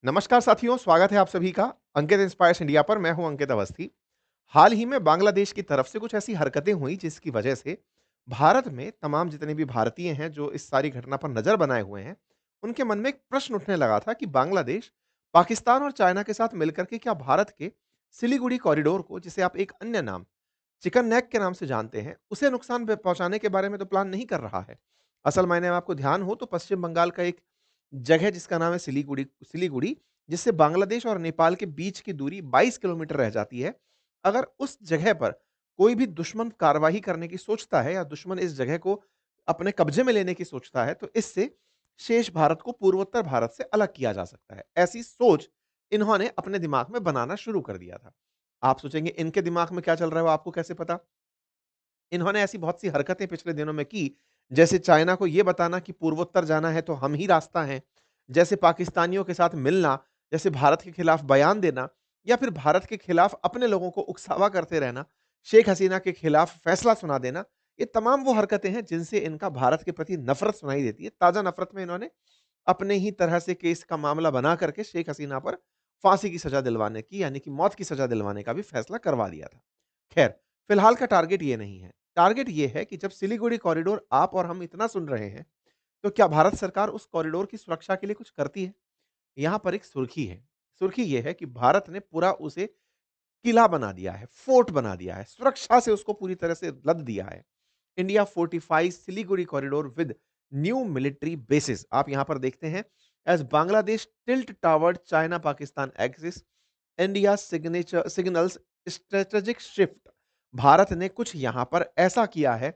नमस्कार साथियों, स्वागत है आप सभी का अंकित इंस्पायर्स इंडिया पर। मैं हूं अंकित अवस्थी। हाल ही में बांग्लादेश की तरफ से कुछ ऐसी हरकतें हुई जिसकी वजह से भारत में तमाम जितने भी भारतीय हैं जो इस सारी घटना पर नजर बनाए हुए हैं, उनके मन में एक प्रश्न उठने लगा था कि बांग्लादेश, पाकिस्तान और चाइना के साथ मिलकर के क्या भारत के सिलीगुड़ी कॉरिडोर को, जिसे आप एक अन्य नाम चिकन नेक के नाम से जानते हैं, उसे नुकसान पहुंचाने के बारे में तो प्लान नहीं कर रहा है। असल मायने में आपको ध्यान हो तो पश्चिम बंगाल का एक जगह जिसका नाम है सिलीगुड़ी सिलीगुड़ी, जिससे बांग्लादेश और नेपाल के बीच की दूरी 22 किलोमीटर रह जाती है। अगर उस जगह पर कोई भी दुश्मन कार्रवाई करने की सोचता है या दुश्मन इस जगह को अपने कब्जे में लेने की सोचता है, तो इससे शेष भारत को पूर्वोत्तर भारत से अलग किया जा सकता है। ऐसी सोच इन्होंने अपने दिमाग में बनाना शुरू कर दिया था। आप सोचेंगे इनके दिमाग में क्या चल रहा है वो आपको कैसे पता? इन्होंने ऐसी बहुत सी हरकतें पिछले दिनों में की, जैसे चाइना को ये बताना कि पूर्वोत्तर जाना है तो हम ही रास्ता हैं, जैसे पाकिस्तानियों के साथ मिलना, जैसे भारत के खिलाफ बयान देना या फिर भारत के खिलाफ अपने लोगों को उकसावा करते रहना, शेख हसीना के खिलाफ फैसला सुना देना। ये तमाम वो हरकतें हैं जिनसे इनका भारत के प्रति नफ़रत सुनाई देती है। ताज़ा नफ़रत में इन्होंने अपने ही तरह से केस का मामला बना करके शेख हसीना पर फांसी की सज़ा दिलवाने की, यानी कि मौत की सज़ा दिलवाने का भी फैसला करवा दिया था। खैर, फिलहाल का टारगेट ये नहीं है। टारगेट ये है कि जब सिलीगुड़ी कॉरिडोर आप और हम इतना सुन रहे हैं, तो क्या भारत सरकार उस कॉरिडोर की सुरक्षा के लिए कुछ करती है? यहाँ पर एक सुर्खी है। सुर्खी ये है कि भारत ने पूरा उसे किला बना दिया है, फोर्ट बना दिया है, सुरक्षा से उसको पूरी तरह से लद दिया है। India fortifies Siliguri corridor with new military bases. आप यहां पर देखते हैं, as Bangladesh tilt toward China Pakistan axis, India signature signals strategic shift. Bharat ने कुछ यहां पर ऐसा किया है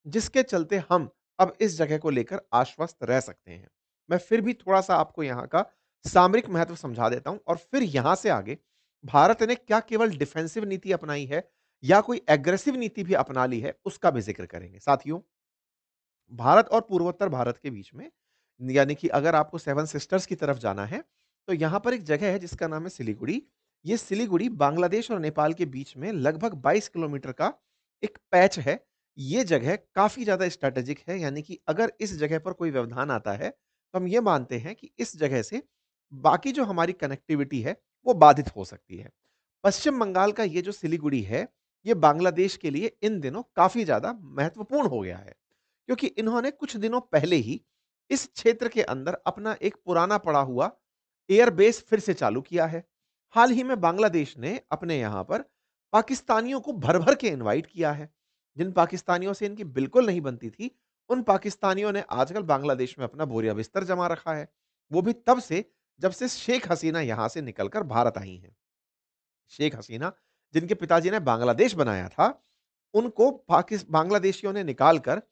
जिसके चलते हम अब इस जगह को लेकर आश्वस्त रह सकते हैं। मैं फिर भी थोड़ा सा आपको यहां का सामरिक महत्व समझा देता हूं और फिर यहां से आगे भारत ने क्या केवल डिफेंसिव नीति अपनाई है या कोई एग्रेसिव नीति भी अपना ली है, उसका भी जिक्र करेंगे। साथियों, भारत और पूर्वोत्तर भारत के बीच में, यानी कि अगर आपको सेवन सिस्टर्स की तरफ जाना है, तो यहाँ पर एक जगह है जिसका नाम है सिलीगुड़ी। ये सिलीगुड़ी बांग्लादेश और नेपाल के बीच में लगभग 22 किलोमीटर का एक पैच है। ये जगह काफ़ी ज़्यादा स्ट्रैटेजिक है, यानी कि अगर इस जगह पर कोई व्यवधान आता है, तो हम ये मानते हैं कि इस जगह से बाकी जो हमारी कनेक्टिविटी है, वो बाधित हो सकती है। पश्चिम बंगाल का ये जो सिलीगुड़ी है, ये बांग्लादेश के लिए इन दिनों काफ़ी ज़्यादा महत्वपूर्ण हो गया है। क्योंकि इन्होंने कुछ दिनों पहले ही इस क्षेत्र के अंदर अपना एक पुराना पड़ा हुआ एयरबेस फिर से चालू किया है। हाल ही में बांग्लादेश ने अपने यहां पर पाकिस्तानियों को भर भर के इनवाइट किया है। जिन पाकिस्तानियों से इनकी बिल्कुल नहीं बनती थी, उन पाकिस्तानियों ने आजकल बांग्लादेश में अपना बोरिया बिस्तर जमा रखा है। वो भी तब से जब से शेख हसीना यहां से निकलकर भारत आई हैं। शेख हसीना, जिनके पिताजी ने बांग्लादेश बनाया था, उनको बांग्लादेशियों ने निकालकर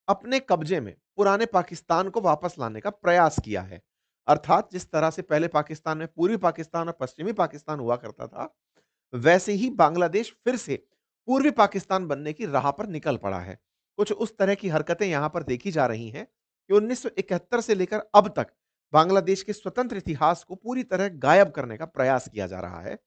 अपने कब्जे में पुराने पाकिस्तान को वापस लाने का प्रयास किया है। अर्थात जिस तरह से पहले पाकिस्तान में पूर्वी पाकिस्तान और पश्चिमी पाकिस्तान हुआ करता था, वैसे ही बांग्लादेश फिर से पूर्वी पाकिस्तान बनने की राह पर निकल पड़ा है। कुछ उस तरह की हरकतें यहां पर देखी जा रही हैं कि 1971 से लेकर अब तक बांग्लादेश के स्वतंत्र इतिहास को पूरी तरह गायब करने का प्रयास किया जा रहा है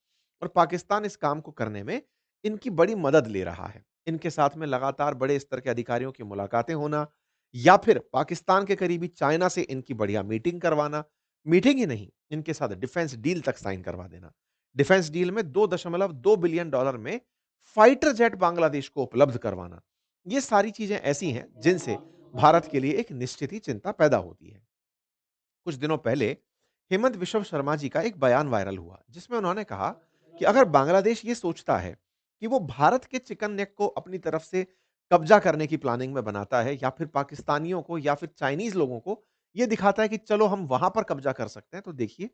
और पाकिस्तान इस काम को करने में इनकी बड़ी मदद ले रहा है। इनके साथ में लगातार बड़े स्तर के अधिकारियों की मुलाकातें होना या फिर पाकिस्तान के करीबी चाइना से इनकी बढ़िया मीटिंग करवाना, मीटिंग ही नहीं, इनके साथ डिफेंस डील तक साइन करवा देना। डिफेंस डील में 2.2 बिलियन डॉलर में फाइटर जेट बांग्लादेश को उपलब्ध करवाना। ये सारी चीजें ऐसी हैं जिनसे भारत के लिए एक निश्चित ही चिंता पैदा होती है। कुछ दिनों पहले हेमंत विश्व शर्मा जी का एक बयान वायरल हुआ जिसमें उन्होंने कहा कि अगर बांग्लादेश ये सोचता है कि वो भारत के चिकन नेक को अपनी तरफ से कब्जा करने की प्लानिंग में बनाता है या फिर पाकिस्तानियों को या फिर चाइनीज लोगों को ये दिखाता है कि चलो हम वहां पर कब्जा कर सकते हैं, तो देखिए,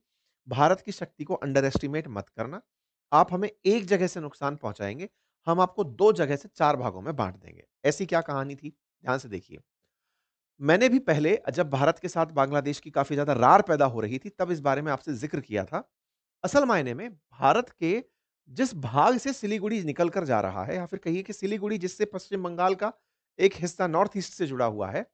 भारत की शक्ति को अंडर एस्टिमेट मत करना। आप हमें एक जगह से नुकसान पहुंचाएंगे, हम आपको दो जगह से चार भागों में बांट देंगे। ऐसी क्या कहानी थी, ध्यान से देखिए। मैंने भी पहले जब भारत के साथ बांग्लादेश की काफ़ी ज़्यादा रार पैदा हो रही थी, तब इस बारे में आपसे ज़िक्र किया था। असल मायने में भारत के जिस भाग से सिलीगुड़ी निकल कर जा रहा है या फिर कहिए कि सिलीगुड़ी जिससे पश्चिम बंगाल का एक हिस्सा नॉर्थ ईस्ट से जुड़ा हुआ है,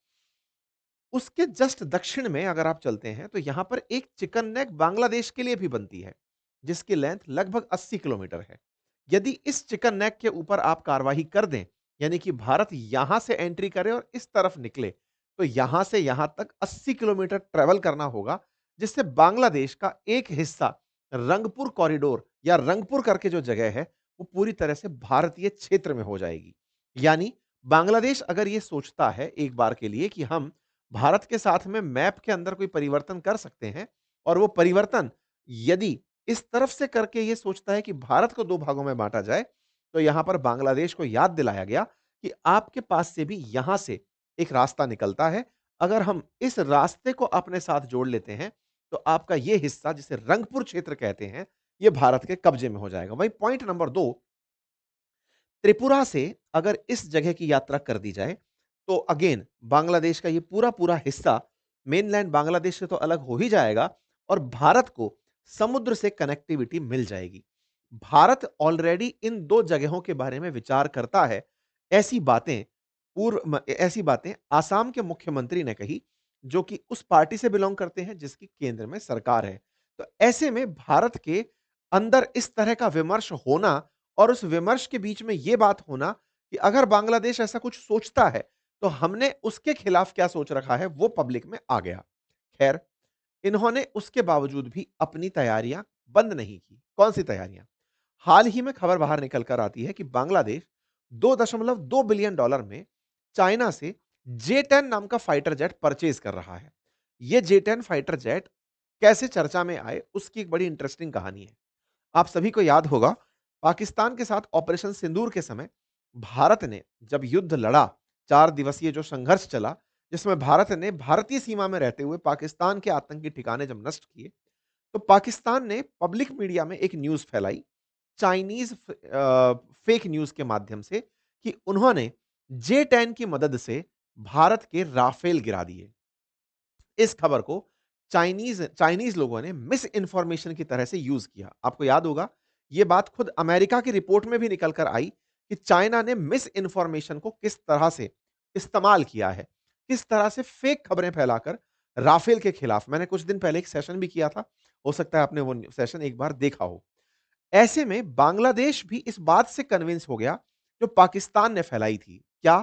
उसके जस्ट दक्षिण में अगर आप चलते हैं, तो यहाँ पर एक चिकन नेक बांग्लादेश के लिए भी बनती है, जिसकी लेंथ लगभग 80 किलोमीटर है। यदि इस चिकन नेक के ऊपर आप कार्रवाई कर दें, यानी कि भारत यहाँ से एंट्री करे और इस तरफ निकले, तो यहाँ से यहाँ तक 80 किलोमीटर ट्रैवल करना होगा, जिससे बांग्लादेश का एक हिस्सा रंगपुर कॉरिडोर या रंगपुर करके जो जगह है, वो पूरी तरह से भारतीय क्षेत्र में हो जाएगी। यानी बांग्लादेश अगर ये सोचता है एक बार के लिए कि हम भारत के साथ में मैप के अंदर कोई परिवर्तन कर सकते हैं और वो परिवर्तन यदि इस तरफ से करके ये सोचता है कि भारत को 2 भागों में बाँटा जाए, तो यहां पर बांग्लादेश को याद दिलाया गया कि आपके पास से भी यहां से एक रास्ता निकलता है। अगर हम इस रास्ते को अपने साथ जोड़ लेते हैं, तो आपका ये हिस्सा जिसे रंगपुर क्षेत्र कहते हैं, ये भारत के कब्जे में हो जाएगा। वहीं पॉइंट नंबर 2, त्रिपुरा से अगर इस जगह की यात्रा कर दी जाए, तो अगेन बांग्लादेश का ये पूरा-पूरा हिस्सा मेनलैंड बांग्लादेश से तो अलग हो ही जाएगा और भारत को समुद्र से कनेक्टिविटी मिल जाएगी। भारत ऑलरेडी इन 2 जगहों के बारे में विचार करता है। ऐसी बातें ऐसी बातें आसाम के मुख्यमंत्री ने कही, जो कि उस पार्टी से बिलॉन्ग करते हैं जिसकी केंद्र में सरकार है। तो ऐसे में भारत के अंदर इस तरह का विमर्श होना और उस विमर्श के बीच में ये बात होना कि अगर बांग्लादेश ऐसा कुछ सोचता है, तो हमने उसके खिलाफ क्या सोच रखा है, वो पब्लिक में आ गया। खैर, इन्होंने उसके बावजूद भी अपनी तैयारियां बंद नहीं की। कौन सी तैयारियां? हाल ही में खबर बाहर निकल कर आती है कि बांग्लादेश 2.2 बिलियन डॉलर में चाइना से जे-10 नाम का फाइटर जेट परचेज कर रहा है। ये जे-10 फाइटर जेट कैसे चर्चा में आए, उसकी एक बड़ी इंटरेस्टिंग कहानी है। आप सभी को याद होगा, पाकिस्तान के साथ ऑपरेशन सिंदूर के समय भारत ने जब युद्ध लड़ा, 4 दिवसीय जो संघर्ष चला, जिसमें भारत ने भारतीय सीमा में रहते हुए पाकिस्तान के आतंकी ठिकाने जब नष्ट किए, तो पाकिस्तान ने पब्लिक मीडिया में एक न्यूज़ फैलाई, चाइनीज़ फेक न्यूज़ के माध्यम से कि उन्होंने जे-10 की मदद से भारत के राफेल गिरा दिए। इस खबर को चाइनीज़ चाइनीज़ लोगों ने मिस इन्फॉर्मेशन की तरह से यूज़ किया। आपको याद होगा, ये बात खुद अमेरिका की रिपोर्ट में भी निकल कर आई कि चाइना ने मिस इन्फॉर्मेशन को किस तरह से इस्तेमाल किया है। किस तरह से फेक खबरें फैलाकर राफेल के खिलाफ मैंने कुछ दिन पहले एक सेशन भी किया था। हो सकता है आपने वो सेशन एक बार देखा हो। ऐसे में बांग्लादेश भी इस बात से कन्विंस हो गया, जो पाकिस्तान ने फैलाई थी। क्या?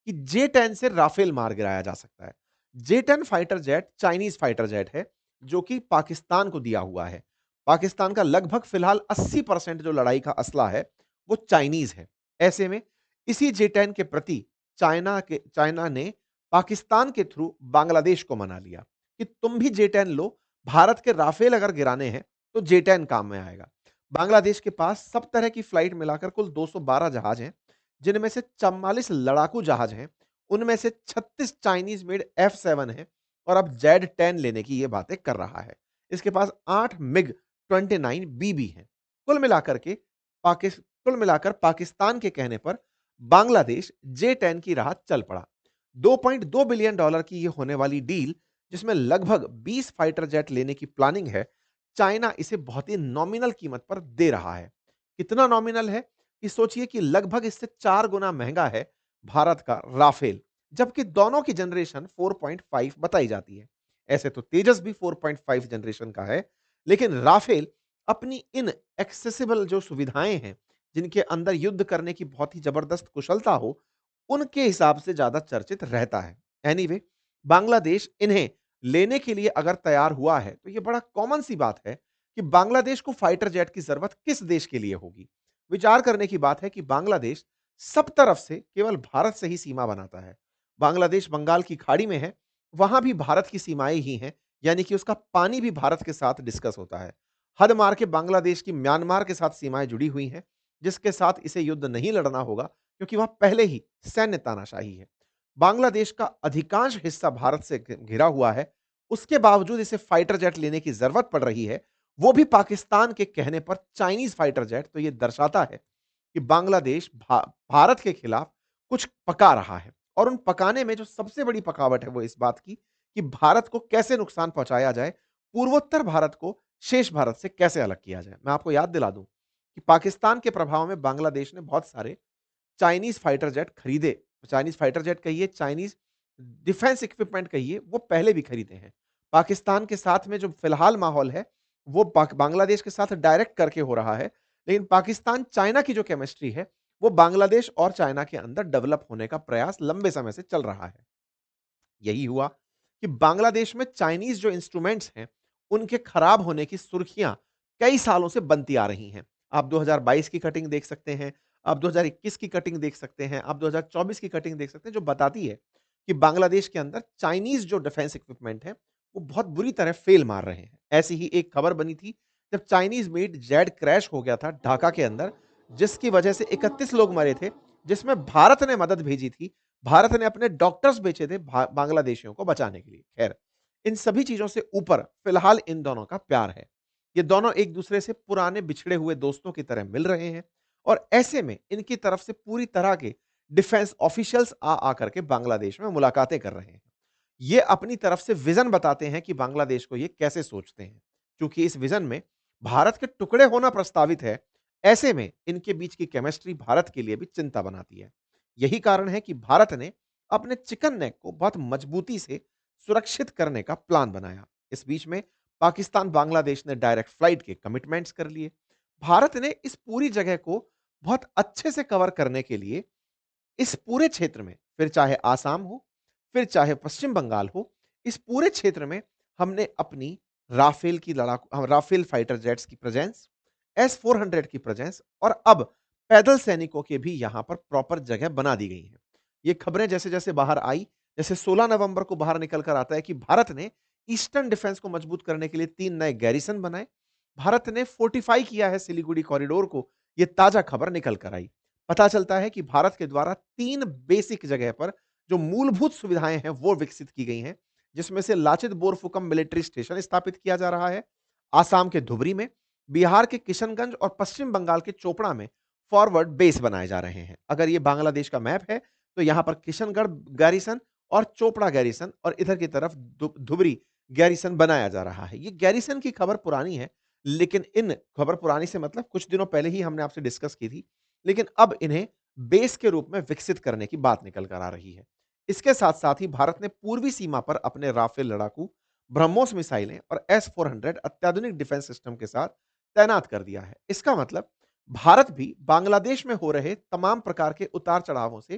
कि जे-10 से राफेल मार गिराया जा सकता है। जे-10 fighter jet Chinese fighter jet है, जो कि पाकिस्तान को दिया हुआ है। पाकिस्तान का लगभग फिलहाल 80% जो लड़ाई का असला है, वो चाइनीज़ है। ऐसे में इसी जे-10 के प्रति चाइना ने पाकिस्तान के थ्रू बांग्लादेश को मना लिया कि तुम भी जे-10 लो, भारत के राफेल अगर गिराने हैं, तो जे-10 काम में आएगा। बांग्लादेश के पास सब तरह की फ्लाइट मिलाकर कुल 212 जहाज हैं, जिनमें से 44 लड़ाकू जहाज हैं, उनमें से 36 चाइनीज़ मेड F-7 हैं और अब जेड-10 लेने की ये बातें कर रहा है। इसके पास 8 मिग-29 भी हैं। कुल मिलाकर के कुल मिलाकर पाकिस्तान के कहने पर बांग्लादेश जे-10 की राह चल पड़ा। $2.2 बिलियन की ये होने वाली डील, जिसमें लगभग 20 फाइटर जेट लेने की प्लानिंग है, चाइना इसे बहुत ही नॉमिनल कीमत पर दे रहा है। कितना नॉमिनल है? कि सोचिए कि लगभग इससे 4 गुना महँगा है भारत का राफेल, जबकि दोनों की जनरेशन 4.5 बताई जाती है। ऐसे तो तेजस भी 4.5 जनरेशन का है, लेकिन राफेल अपनी इन एक्सेसिबल जो सुविधाएँ हैं, जिनके अंदर युद्ध करने की बहुत ही जबरदस्त कुशलता हो, उनके हिसाब से ज़्यादा चर्चित रहता है। एनीवे, बांग्लादेश इन्हें लेने के लिए अगर तैयार हुआ है, तो ये बड़ा कॉमन सी बात है कि बांग्लादेश को फाइटर जेट की ज़रूरत किस देश के लिए होगी। विचार करने की बात है कि बांग्लादेश सब तरफ से केवल भारत से ही सीमा बनाता है। बांग्लादेश बंगाल की खाड़ी में है, वहाँ भी भारत की सीमाएँ ही हैं, यानी कि उसका पानी भी भारत के साथ डिस्कस होता है। हद मार के बांग्लादेश की म्यांमार के साथ सीमाएँ जुड़ी हुई हैं, जिसके साथ इसे युद्ध नहीं लड़ना होगा, क्योंकि वहाँ पहले ही सैन्य तानाशाही है। बांग्लादेश का अधिकांश हिस्सा भारत से घिरा हुआ है, उसके बावजूद इसे फाइटर जेट लेने की ज़रूरत पड़ रही है, वो भी पाकिस्तान के कहने पर चाइनीज़ फाइटर जेट। तो ये दर्शाता है कि बांग्लादेश भारत के खिलाफ कुछ पका रहा है और उन पकाने में जो सबसे बड़ी पकावट है, वो इस बात की कि भारत को कैसे नुकसान पहुँचाया जाए, पूर्वोत्तर भारत को शेष भारत से कैसे अलग किया जाए। मैं आपको याद दिला दूँ कि पाकिस्तान के प्रभाव में बांग्लादेश ने बहुत सारे चाइनीज़ फाइटर जेट खरीदे। चाइनीज़ फाइटर जेट कहिए, चाइनीज़ डिफेंस इक्विपमेंट कहिए, वो पहले भी खरीदे हैं। पाकिस्तान के साथ में जो फिलहाल माहौल है, वो बांग्लादेश के साथ डायरेक्ट करके हो रहा है। लेकिन पाकिस्तान चाइना की जो केमिस्ट्री है, वो बांग्लादेश और चाइना के अंदर डेवलप होने का प्रयास लंबे समय से चल रहा है। यही हुआ कि बांग्लादेश में चाइनीज़ जो इंस्ट्रूमेंट्स हैं, उनके खराब होने की सुर्खियाँ कई सालों से बनती आ रही हैं। आप 2022 की कटिंग देख सकते हैं, आप 2021 की कटिंग देख सकते हैं, आप 2024 की कटिंग देख सकते हैं, जो बताती है कि बांग्लादेश के अंदर चाइनीज़ जो डिफेंस इक्विपमेंट हैं, वो बहुत बुरी तरह फेल मार रहे हैं। ऐसी ही एक खबर बनी थी, जब चाइनीज़ मेड जेट क्रैश हो गया था ढाका के अंदर, जिसकी वजह से 31 लोग मरे थे, जिसमें भारत ने मदद भेजी थी। भारत ने अपने डॉक्टर्स भेजे थे बांग्लादेशियों को बचाने के लिए। खैर, इन सभी चीज़ों से ऊपर फिलहाल इन दोनों का प्यार है। ये दोनों एक-दूसरे से पुराने बिछड़े हुए दोस्तों की तरह मिल रहे हैं और ऐसे में इनकी तरफ से पूरी तरह के डिफेंस ऑफिशियल्स आ कर के बांग्लादेश में मुलाकातें कर रहे हैं। ये अपनी तरफ से विज़न बताते हैं कि बांग्लादेश को ये कैसे सोचते हैं। चूँकि इस विज़न में भारत के टुकड़े होना प्रस्तावित है, ऐसे में इनके बीच की केमिस्ट्री भारत के लिए भी चिंता बनाती है। यही कारण है कि भारत ने अपने चिकन नेक को बहुत मजबूती से सुरक्षित करने का प्लान बनाया। इस बीच में पाकिस्तान, बांग्लादेश ने डायरेक्ट फ्लाइट के कमिटमेंट्स कर लिए। भारत ने इस पूरी जगह को बहुत अच्छे से कवर करने के लिए इस पूरे क्षेत्र में, फिर चाहे आसाम हो, फिर चाहे पश्चिम बंगाल हो, इस पूरे क्षेत्र में हमने अपनी राफेल फाइटर जेट्स की प्रेज़ेंस, एस-400 की प्रेज़ेंस और अब पैदल सैनिकों के भी यहाँ पर प्रॉपर जगह बना दी गई हैं। ये खबरें जैसे-जैसे बाहर आई, जैसे 16 नवंबर को बाहर निकल कर आता है कि भारत ने ईस्टर्न डिफेंस को मजबूत करने के लिए 3 नए गैरिसन बनाए। भारत ने फोर्टिफाई किया है सिलीगुड़ी कॉरिडोर को, ये ताज़ा खबर निकल कर आई। पता चलता है कि भारत के द्वारा 3 बेसिक जगह पर जो मूलभूत सुविधाएँ हैं, वो विकसित की गई हैं, जिसमें से लाचित बोरफुकम मिलिट्री स्टेशन स्थापित किया जा रहा है, आसाम के धुबरी में, बिहार के किशनगंज और पश्चिम बंगाल के चोपड़ा में फॉरवर्ड बेस बनाए जा रहे हैं। अगर ये बांग्लादेश का मैप है, तो यहाँ पर किशनगढ़ गैरिसन और चोपड़ा गैरिसन और इधर की तरफ धुबरी गैरिसन बनाया जा रहा है। ये गैरिसन की खबर पुरानी है, लेकिन इन खबर पुरानी से मतलब कुछ दिनों पहले ही हमने आपसे डिस्कस की थी। लेकिन अब इन्हें बेस के रूप में विकसित करने की बात निकल कर आ रही है। इसके साथ-साथ ही भारत ने पूर्वी सीमा पर अपने राफेल लड़ाकू, ब्रह्मोस मिसाइलें और एस-400 अत्याधुनिक डिफेंस सिस्टम के साथ तैनात कर दिया है। इसका मतलब भारत भी बांग्लादेश में हो रहे तमाम प्रकार के उतार-चढ़ावों से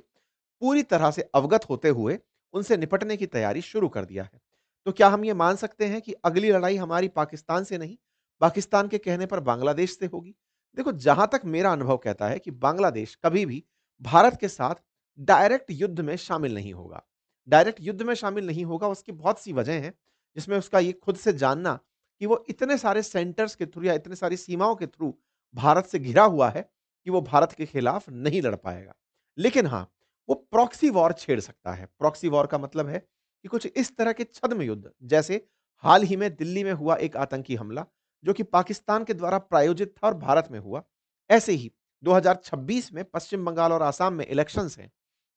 पूरी तरह से अवगत होते हुए उनसे निपटने की तैयारी शुरू कर दिया है। तो क्या हम ये मान सकते हैं कि अगली लड़ाई हमारी पाकिस्तान से नहीं, पाकिस्तान के कहने पर बांग्लादेश से होगी? देखो, जहाँ तक मेरा अनुभव कहता है कि बांग्लादेश कभी भी भारत के साथ डायरेक्ट युद्ध में शामिल नहीं होगा। डायरेक्ट युद्ध में शामिल नहीं होगा, उसकी बहुत सी वजह हैं, जिसमें उसका ये खुद से जानना कि वो इतने सारे सेंटर्स के थ्रू या इतनी सारी सीमाओं के थ्रू भारत से घिरा हुआ है कि वो भारत के खिलाफ नहीं लड़ पाएगा। लेकिन हाँ, वो प्रॉक्सी वॉर छेड़ सकता है। प्रॉक्सी वॉर का मतलब है कि कुछ इस तरह के छद्म युद्ध, जैसे हाल ही में दिल्ली में हुआ एक आतंकी हमला, जो कि पाकिस्तान के द्वारा प्रायोजित था और भारत में हुआ। ऐसे ही 2026 में पश्चिम बंगाल और आसाम में इलेक्शंस हैं।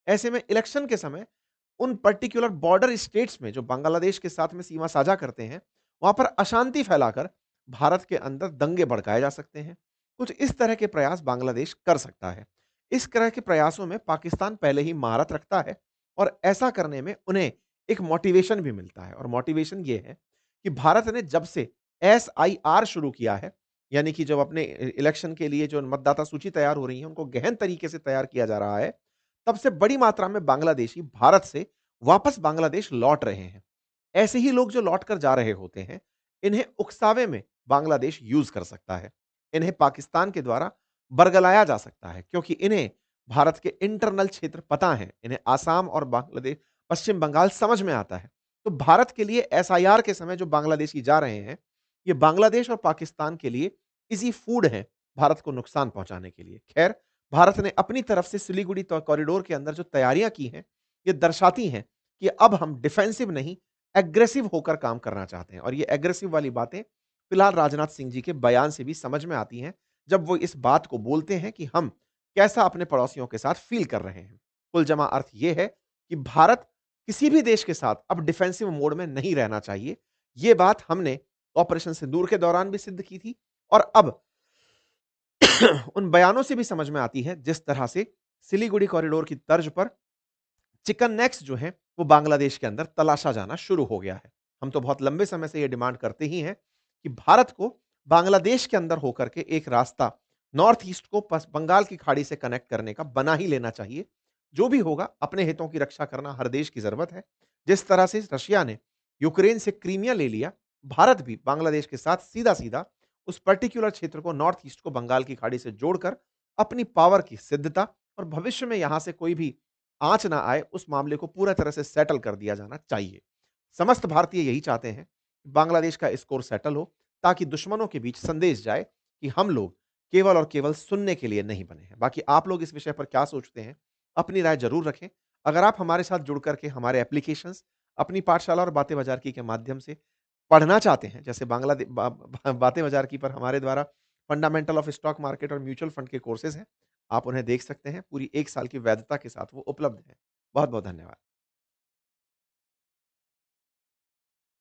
ऐसे में इलेक्शन के समय उन पर्टिकुलर बॉर्डर स्टेट्स में जो बांग्लादेश के साथ में सीमा साझा करते हैं, वहाँ पर अशांति फैलाकर भारत के अंदर दंगे भड़काए जा सकते हैं। कुछ इस तरह के प्रयास बांग्लादेश कर सकता है। इस तरह के प्रयासों में पाकिस्तान पहले ही महारत रखता है और ऐसा करने में उन्हें एक मोटिवेशन भी मिलता है और मोटिवेशन ये है कि भारत ने जब से एसआईआर शुरू किया है, यानी कि जब अपने इलेक्शन के लिए जो मतदाता सूची तैयार हो रही है, उनको गहन तरीके से तैयार किया जा रहा है, तब से बड़ी मात्रा में बांग्लादेशी भारत से वापस बांग्लादेश लौट रहे हैं। ऐसे ही लोग जो लौट कर जा रहे होते हैं, इन्हें उकसावे में बांग्लादेश यूज़ कर सकता है। इन्हें पाकिस्तान के द्वारा बरगलाया जा सकता है, क्योंकि इन्हें भारत के इंटरनल क्षेत्र पता हैं। इन्हें आसाम और बांग्लादेश, पश्चिम बंगाल समझ में आता है। तो भारत के लिए एसआईआर के समय जो बांग्लादेशी जा रहे हैं, ये बांग्लादेश और पाकिस्तान के लिए ईज़ी फूड हैं, भारत को नुकसान पहुँचाने के लिए। खैर, भारत ने अपनी तरफ से सिलीगुड़ी कॉरिडोर के अंदर जो तैयारियाँ की हैं, ये दर्शाती हैं कि अब हम डिफेंसिव नहीं, एग्रेसिव होकर काम करना चाहते हैं और ये एग्रेसिव वाली बातें फिलहाल राजनाथ सिंह जी के बयान से भी समझ में आती हैं, जब वो इस बात को बोलते हैं कि हम कैसा अपने पड़ोसियों के साथ फ़ील कर रहे हैं। कुल जमा अर्थ ये है कि भारत किसी भी देश के साथ अब डिफेंसिव मोड में नहीं रहना चाहिए। ये बात हमने ऑपरेशन सिंदूर के दौरान भी सिद्ध की थी और अब उन बयानों से भी समझ में आती है, जिस तरह से सिलीगुड़ी कॉरिडोर की तर्ज पर चिकन नेक्स जो हैं, वो बांग्लादेश के अंदर तलाशा जाना शुरू हो गया है। हम तो बहुत लंबे समय से ये डिमांड करते ही हैं कि भारत को बांग्लादेश के अंदर होकर के एक रास्ता नॉर्थ ईस्ट को बंगाल की खाड़ी से कनेक्ट करने का बना ही लेना चाहिए। जो भी होगा, अपने हितों की रक्षा करना हर देश की ज़रूरत है। जिस तरह से रशिया ने यूक्रेन से क्रीमिया ले लिया, भारत भी बांग्लादेश के साथ सीधा-सीधा उस पर्टिकुलर क्षेत्र को नॉर्थ ईस्ट को बंगाल की खाड़ी से जोड़कर अपनी पावर की सिद्धता और भविष्य में यहां से कोई भी आंच ना आए, उस मामले को पूरा तरह से सेटल कर दिया जाना चाहिए। समस्त भारतीय यही चाहते हैं कि बांग्लादेश का स्कोर सेटल हो, ताकि दुश्मनों के बीच संदेश जाए कि हम लोग केवल और केवल सुनने के लिए नहीं बने हैं। बाकी आप लोग इस विषय पर क्या सोचते हैं? अपनी राय ज़रूर रखें। अगर आप हमारे साथ जुड़ कर के हमारे एप्लीकेशंस, अपनी पाठशाला और बातें बाज़ार की के माध्यम से पढ़ना चाहते हैं, जैसे बांग्लादे बा बा बातें बाज़ार की पर हमारे द्वारा फंडामेंटल ऑफ स्टॉक मार्केट और म्यूचुअल फंड के कोर्सेज़ हैं। आप उन्हें देख सकते हैं, पूरी 1 साल की वैधता के साथ वो उपलब्ध हैं। बहुत-बहुत धन्यवाद।